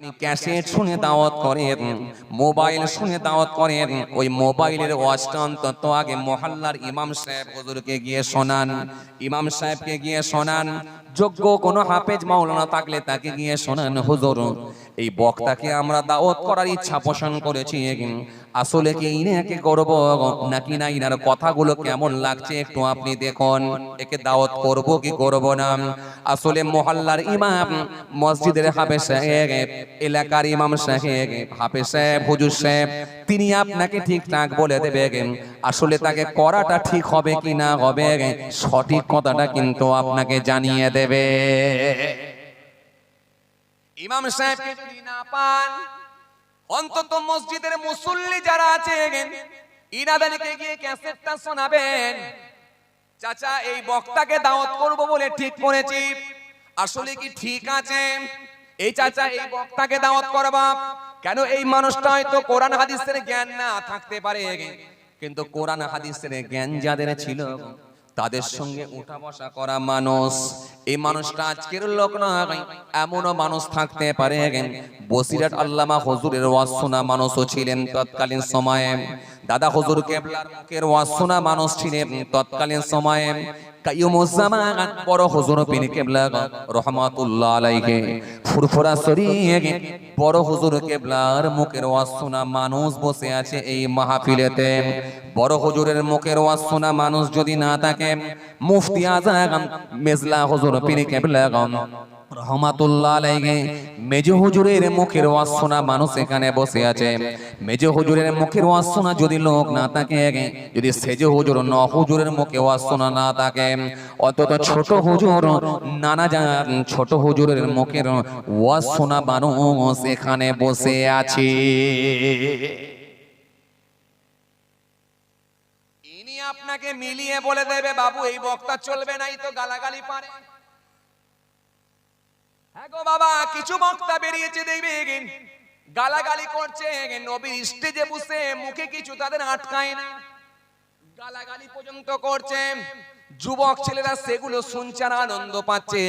Cassette শুনে দাওয়াত করেন, মোবাইল শুনে দাওয়াত করেন, ওই মোবাইলের ওয়াজটা অন্তত আগে মহল্লার ইমাম সাহেব হুজুরকে গিয়ে শোনান, ইমাম সাহেবকে গিয়ে শোনান, যোগ্য কোনো হাফেজ মাওলানা থাকলে তাকে গিয়ে শোনান, হুজুর এই বক্তাকে আমরা দাওয়াত করার ইচ্ছা পোষণ করেছি, আসলে কি ইনাকে করব নাকি না, ইনার কথাগুলো কেমন লাগছে একটু আপনি দেখুন, একে দাওয়াত করব কি করব না। আসলে মহল্লার ইমাম, মসজিদের হাফেজ সাহেব, এলাকার ইমাম সাহেব, হাফেজ সাহেব, হুজুর সাহেব, তিনি আপনাকে ঠিকঠাক বলে দেবেন আসলে তাকে করাটা ঠিক হবে কি না হবে, সঠিক কথাটা কিন্তু আপনাকে জানিয়ে দেবে। ইমাম সাহেব যদি না পান, অন্তত মসজিদের মুসল্লি যারা আছেন ইনাদেরকে গিয়ে ক্যাসেটটা শোনাবেন, চাচা এই বক্তাকে দাওয়াত করব বলে ঠিক করেছি, আসলে কি ঠিক আছে এই চাচা এই বক্তাকে দাওয়াত করবা? কেন এই মানুষটা হয়তো কোরআন হাদিসের জ্ঞান না থাকতে পারে, কিন্তু কোরআন হাদিসের জ্ঞান যাদের ছিল তাদের সঙ্গে উঠা বসা করা মানুষ, এই মানুষটা আজকের লোক নয়, এমনও মানুষ থাকতে পারে বসিরহাট আল্লামা হুজুরের ওয়াজ শোনা মানুষও ছিলেন তৎকালীন সময়ে, দাদা হুজুর কেবলার মুখের ওয়াজ শোনা মানুষ ছিলেন তৎকালীন সময়ে, কাইয়ুমুজ্জামান বড় হুজুর পীর কেবলা রাহমাতুল্লাহ আলাইহি, ফুরফুরা শরীফ বড় হুজুর কেবলার মুখের ওয়াজ শোনা মানুষ বসে আছে এই মাহফিলেতে। বড় হুজুরের মুখের ওয়াজ শোনা মানুষ যদি না থাকে, মুফতি আজম মেজলা হুজুর পীর কেবলা রহমাতুল্লাহ আলাইহি মেজ হুজুরের মুখের ওয়াজ শোনা মানুষ এখানে বসে আছে। মেজ হুজুরের মুখের ওয়াজ শোনা যদি লোক না থাকে, যদি সেজ হুজুর ন হুজুরের মুখে ওয়াজ শোনা না থাকে, অন্তত ছোট হুজুর নানা জান ছোট হুজুরের মুখের ওয়াজ শোনা মানুষ এখানে বসে আছে। ইনি আপনাকে মিলিয়ে বলে দেবে বাবু এই বক্তা চলবে না, এই তো গালাগালি পারে। হ্যাঁ গো বাবা, কিছু বক্তা বেরিয়েছে দেখবেন গালাগালি করছে, নবীর স্টেজে বসে মুখে কিছু তাদের আটকায় না, গালাগালি পর্যন্ত করছে। যুবক ছেলেরা সেগুলো শুনছে আর আনন্দ পাচ্ছে,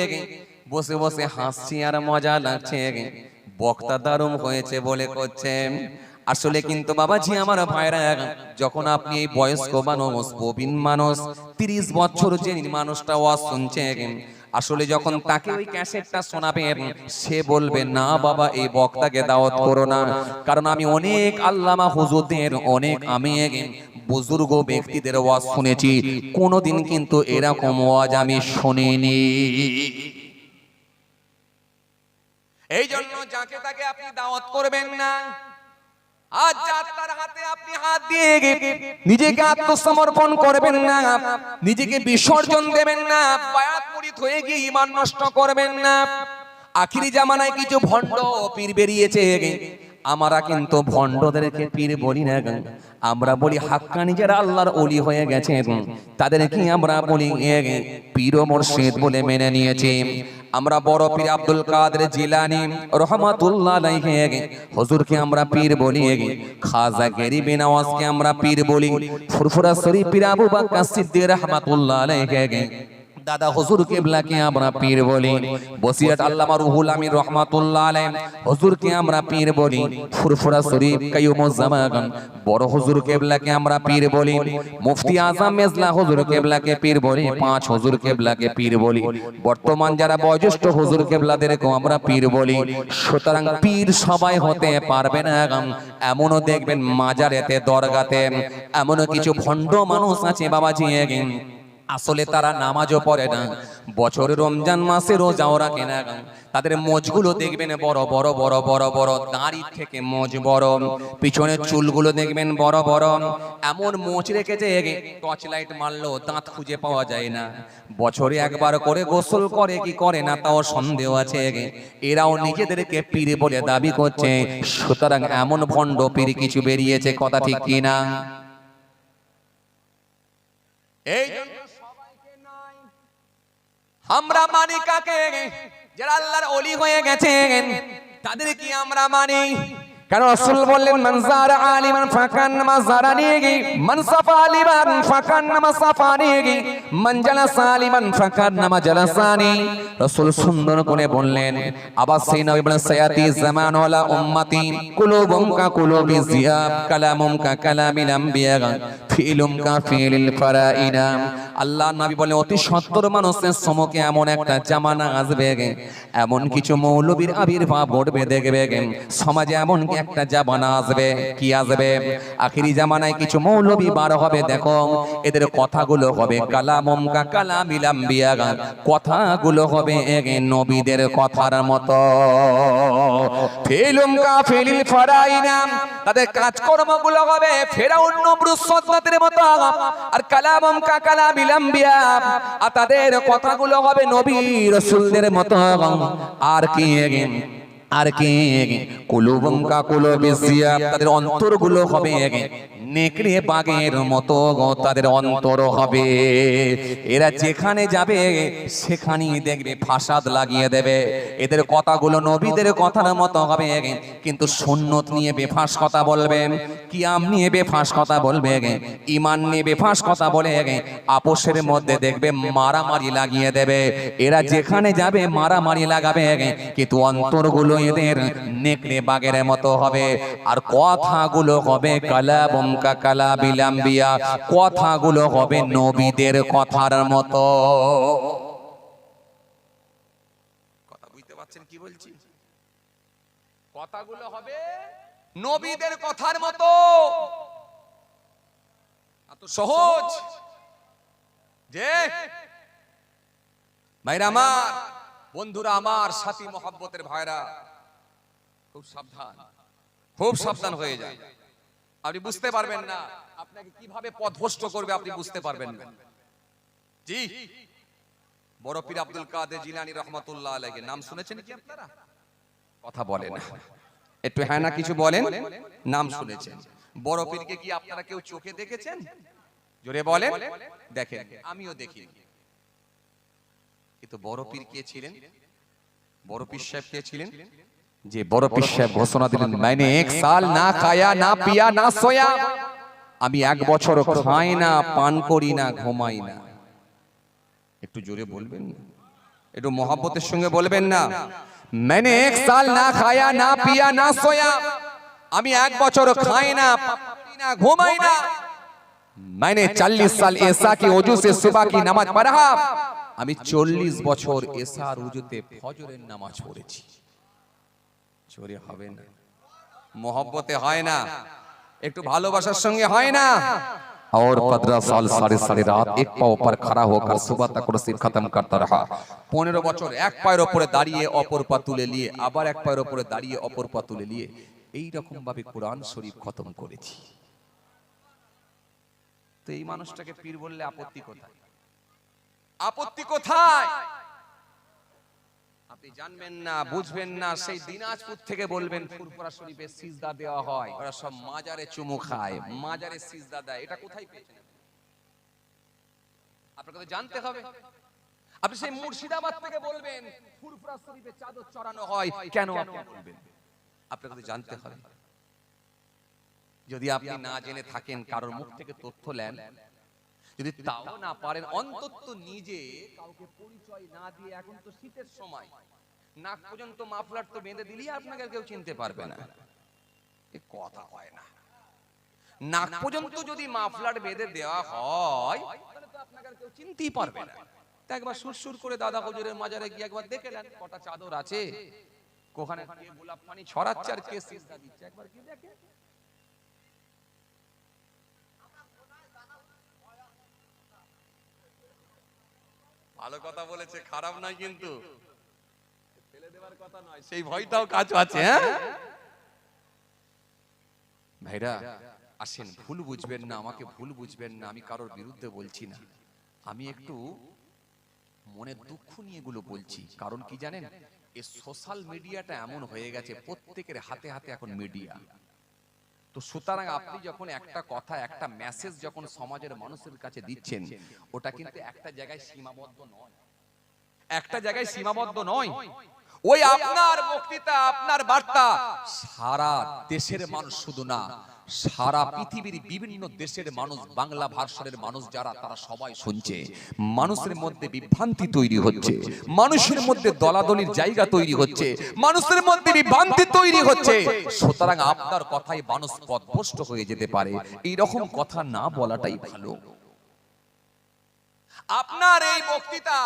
বসে বসে হাসছে আর মজা লাগছে, বক্তা দারুণ হয়েছে বলে করছে। আসলে কিন্তু বাবাজি আমার ভাইরা, যখন আপনি এই বয়স্ক মানুষ, প্রবীণ মানুষ, 30 বছর যে মানুষটা ওয়াজ শুনছে, আসলে যখন তাকে ওই ক্যাসেটটা শোনাবেন সে বলবে না বাবা এই বক্তাকে দাওয়াত করো না, কারণ আমি অনেক আল্লামা হুজুরদের, অনেক আমি বুজুর্গ ব্যক্তিদের ওয়াজ শুনেছি, কোনোদিন কিন্তু এরকম ওয়াজ আমি শুনিনি। এই জন্য যাকে তাকে আপনি দাওয়াত করবেন না। আজ যাত্রার হাতে আপনি হাত দিয়ে নিজেকে আত্মসমর্পণ করবেন না, নিজেকে বিসর্জন দেবেন না, বায়াত মুরিদ হয়ে গিয়ে ঈমান নষ্ট করবেন না। আখিরি জামানায় কিছু ভণ্ড পীর বেরিয়েছে, আমরা কিন্তু ভণ্ডদেরকে পীর বলি না, আমরা বলি হাক্কানি যারা আল্লাহর ওলি হয়ে গেছে তাদেরকে আমরা বলি পীর ও মুর্শিদ বলে মেনে নিয়েছি। আমরা বড় পীর আব্দুল কাদের জিলানী রাহমাতুল্লাহ আলাইহি হুজুরকে আমরা পীর বলি, খাজা গরিব নওয়াজকে আমরা পীর বলি, ফুরফুরা শরীফ পীর আবু বকর সিদ্দিক রাহমাতুল্লাহ আলাইহি দাদা হুজুর কেবলাকে আমরা পীর বলি, বসিরহাট আল্লামা রুহুল আমিন রাহমাতুল্লাহ আলাইহি হুজুরকে আমরা পীর বলি, ফুরফুরা শরীফ কাইয়ুমুজ্জামান বড় হুজুর কেবলাকে আমরা পীর বলি, মুফতি আজম মেজলা হুজুর কেবলাকে পীর বলি, 5 হুজুর কেবলাকে পীর বলি, বর্তমান যারা বয়োজ্যেষ্ঠ হুজুর কেবলাদেরকেও আমরা পীর বলি। সুতরাং পীর সবাই হতে পারবে না, এমনও দেখবেন মাজারেতে দরগাতে এমনও কিছু ভণ্ড মানুষ আছে বাবাজি, আসলে তারা নামাজও পড়ে না, বছরে রমজান মাসে রোজাও রাখে না, তাদের মোজগুলো দেখবেন বড় বড় বড় বড় বড়, দাড়ি থেকে মোজ বড়, পিছনের চুলগুলো দেখবেন বড় বড়, এমন মোজ রেখেছে টর্চ লাইট মারলেও দাঁত খুঁজে পাওয়া যায় না, বছরে একবার করে গোসল করে কি করে না তাও সন্দেহ আছে, এরাও নিজেদেরকে পীর বলে দাবি করছে। সুতরাং এমন ভণ্ড পীর কিছু বেরিয়েছে, কথা ঠিক কিনা? এই আমরা মানি কাকে? যারা আল্লাহর ওলি হয়ে গেছেন তাদের কি আমরা মানি? কারণ রাসূল বললেন মান যারা আলিমান ফাকান্নামা যারানি মান সাফা আলিমান ফাকান্নামা সাফানি মান জালাসা আলিমান ফাকান্নামা জালাসানি। রাসূল সুন্দর করে বললেন আবার সেই নবী বলেন সায়াতি জামান ওয়ালা উম্মতি কুলুবুম কা কুলুবি জিয়াব কালামুম কা কালামিল আমবিয়া ফিলুম কা ফিলিল ফারাইনা। আল্লাহ নবী বলেন অতি সত্তর মানুষের সমকে এমন একটা জামানা আসবে, এমন কিছু মৌলবীর আবির্ভাব ঘটবে, দেখবে সমাজে এমন একটা জামানা আসবে। কি আসবে? আখিরি জামানায় কিছু মৌলবী বার হবে, দেখো এদের কথাগুলো হবে কালামুম কা কালামিল আমবিয়া, কথাগুলো হবে নবীদের কথার মতো। ফিলুম কা ফিলিল ফারাইনা, তাদের কাজকর্মগুলো হবে ফেরাউন নমরুদ সদনাতের মতো। আর কালামুম কা কালামিল আমবিয়া, আর তাদের কথাগুলো হবে নবী রাসূলদের মতো। আর কি কুলুবুম কা কুলুবি জিয়াব, তাদের অন্তরগুলো হবে নেকড়ে বাঘের মতো, তাদের অন্তর হবে। এরা যেখানে যাবে সেখানেই দেখবে ফাসাদ লাগিয়ে দেবে। এদের কথাগুলো নবীদের কথার মতো হবে, কিন্তু সুন্নত নিয়ে বেফাস কথা বলবে, কিয়াম নিয়ে বেফাস কথা বলবে, ঈমান নিয়ে বেফাস কথা বলে আপোষের মধ্যে দেখবে মারামারি লাগিয়ে দেবে। এরা যেখানে যাবে মারামারি লাগাবে, কিন্তু অন্তরগুলো এদের নেকড়ে বাঘের মতো হবে। আর কথাগুলো হবে কালামুম কা কালামিল আমবিয়া, কথাগুলো হবে নবীদের কথার মতো। কথা বুঝতে পারছেন কি বলছি? কথাগুলো হবে নবীদের কথার মতো। এত সহজ যে ভাইরা আমার, বন্ধুরা আমার, সাথী মহব্বতের ভাইরা, খুব সাবধান, খুব সাবধান হয়ে যায়। আপনি বুঝতে পারবেন না আপনাকে কিভাবে পথভ্রষ্ট করবে, আপনি বুঝতে পারবেন না। জি, বড় পীর আব্দুল কাদের জিলানী রহমাতুল্লাহ আলাইহি নাম শুনেছেন কি আপনারা? কথা বলেন একটু, হ্যাঁ না কিছু বলেন। নাম শুনেছেন। বড় পীরকে কি আপনারা কেউ চোখে দেখেছেন? জোরে বলেন। দেখেন, আমিও দেখি। কিন্তু বড় পীর কে ছিলেন? বড় পীর সাহেব কে ছিলেন? যে বড় পীর সাহেব ঘোষণা দিলেন मैंने एक साल না খায়া না পিয়া না সোয়া, আমি এক বছর খাই না, পান করি না, ঘুমাই না। একটু জোরে বলবেন, একটু মহব্বতের সঙ্গে বলবেন না। मैंने एक साल না খায়া না পিয়া না সোয়া, আমি এক বছর খাই না, পান না, ঘুমাই না। मैंने 40 साल ऐसा की वजू से सुबह की नमाज पढ़ा, আমি 40 বছর এশার ওযুতে ফজরের নামাজ পড়েছি। চোরে হবে না, मोहब्बते হয় না, একটু ভালোবাসার সঙ্গে হয় না। और 15 साल सारी रात एक पांव पर खड़ा होकर सुबह तक कुर्सी खत्म करता रहा। 15 বছর এক পায়ের উপরে দাঁড়িয়ে অপর পা তুলে নিয়ে আবার এক পায়ের উপরে দাঁড়িয়ে অপর পা তুলে নিয়ে এই রকম ভাবে কোরআন শরীফ খতম করেছি। তো এই মানুষটাকে পীর বললে আপত্তি কোথায়? আপত্তি কোথায়? আপনি জানবেন না, বুঝবেন না। সেই দিনাজপুর থেকে বলবেন ফুরফুরা শরীফে সিজদা দেওয়া হয়, ওরা সব মাজারে চুমু খায়, মাজারে সিজদা দেয়। এটা কোথায় পেয়েছেন? আপনাকে তো জানতে হবে। আপনি সেই মুর্শিদাবাদ থেকে বলবেন ফুরফুরা শরীফে চাদর চড়ানো হয়, কেন আপনি বলবেন? আপনাকে তো জানতে হবে। যদি আপনি না জেনে থাকেন, কারোর মুখ থেকে তথ্য নেন, যদি তাও না পারেন, অন্তত নিজে কাউকে পরিচয় না দিয়ে, এখন তো শীতের সময়, নাক পর্যন্ত মাফলার তো বেঁধে দিলি আপনাকে কেউ চিনতে পারবে না। এ কথা হয় না। নাক পর্যন্ত যদি মাফলার বেঁধে দেওয়া হয়, তাহলে তো আপনাকে কেউ চিনতেই পারবে না। তা একবার সুরসুর করে দাদা হুজুরের মাজারে গিয়ে একবার দেখে নেন কটা চাদর আছে, কোখানে কে গোলাপ পানি ছড়াচ্ছে আর কে সিজদা দিচ্ছে, একবার কি দেখে। ভালো কথা বলেছে, খারাপ নয়, কিন্তু ফেলে দেওয়ার কথা নয়, সেই ভয়টাও কাজ আছে। হ্যাঁ ভাইরা, আসেন, ভুল বুঝবেন না, আমাকে ভুল বুঝবেন না, আমি কারোর বিরুদ্ধে বলছি না। আমি একটু মনের দুঃখ নিয়ে এগুলো বলছি। কারণ কি জানেন, এই সোশ্যাল মিডিয়াটা এমন হয়ে গেছে, প্রত্যেকের হাতে হাতে এখন মিডিয়া। তো সুতরাং আপনি যখন একটা কথা, একটা মেসেজ যখন সমাজের মানুষের কাছে দিচ্ছেন, ওটা কিন্তু একটা জায়গায় সীমাবদ্ধ নয়, একটা জায়গায় সীমাবদ্ধ নয়। ওই আপনার বক্তৃতা, আপনার বার্তা সারা দেশের মানুষ, শুধু না সারা পৃথিবীর বিভিন্ন দেশের মানুষ, বাংলা ভাষার মানুষ যারা, তারা সবাই শুনছে। মানুষের মধ্যে বিভ্রান্তি তৈরি হচ্ছে, মানুষের মধ্যে দলাদলির জায়গা তৈরি হচ্ছে, মানুষের মধ্যে বিভ্রান্তি তৈরি হচ্ছে। সুতরাং আপনার কথায় মানুষ পথভ্রষ্ট হয়ে যেতে পারে, এই রকম কথা না বলাটাই ভালো। আপনার এই বক্তৃতা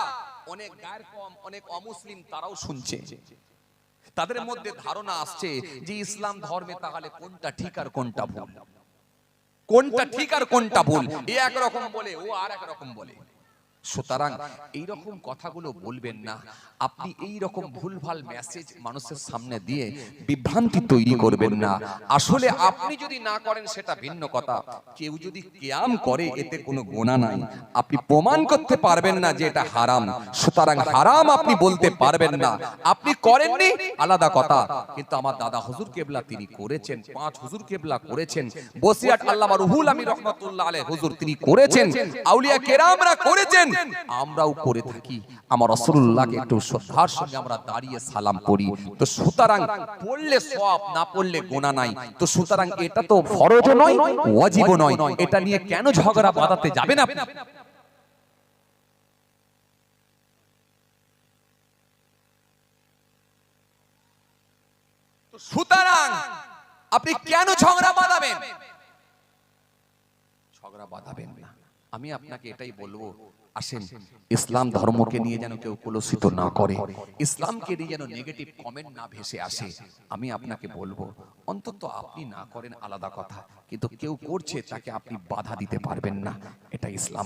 অনেক গায়ের কম, অনেক অমুসলিম তারাও শুনছে। তাদের মধ্যে ধারণা আসছে যে ইসলাম ধর্মে তাহলে কোনটা ঠিক আর কোনটা ভুল, কোনটা ঠিক আর কোনটা ভুল, এ একরকম বলে, ও আর একরকম বলে। সুতরাং এইরকম কথাগুলো বলবেন না। আপনি এইরকম ভুলভাল মেসেজ মানুষের সামনে দিয়ে বিভ্রান্তি তৈরি করবেন না। আসলে আপনি যদি না করেন সেটা ভিন্ন কথা, কেউ যদি কিয়াম করে এতে কোনো গুনাহ নাই, আপনি প্রমাণ করতে পারবেন না যে এটা হারাম, সুতরাং হারাম আপনি বলতে পারবেন না। আপনি করেননি আলাদা কথা, কিন্তু আমার দাদা হুজুর কেবলা তিনি করেছেন, 5 হুজুর কেবলা করেছেন, বসিয়াট আল্লামা রুহুল আমিন রাহমাতুল্লাহ আলাইহি হুজুর তিনি করেছেন, আউলিয়া কেরামরা করেছেন, আমরাও করে থাকি। আমার রাসূলুল্লাহকে একটু শ্রদ্ধার সঙ্গে আমরা দাঁড়িয়ে সালাম করি। তো সুতরাং পড়লে সওয়াব, না পড়লে গুনাহ নাই। তো সুতরাং এটা তো ফরজও নয়, ওয়াজিবও নয়, এটা নিয়ে কেন ঝগড়া বাঁধাতে যাবেন আপনি? তো সুতরাং আপনি কেন ঝগড়া বাঁধাবেন? ঝগড়া বাঁধাবেন না। আমি আপনাকে এটাই বলবো, আসেন ইসলাম ধর্মকে নিয়ে যেন কেউ কলুষিত না করে, ইসলামকে নিয়ে যেন নেগেটিভ কমেন্ট না ভেসে আসে। আমি আপনাকে বলবো অন্তত আপনি না করেন আলাদা কথা, কিন্তু কেউ করছে তাকে আপনি বাধা দিতে পারবেন না, এটা ইসলাম।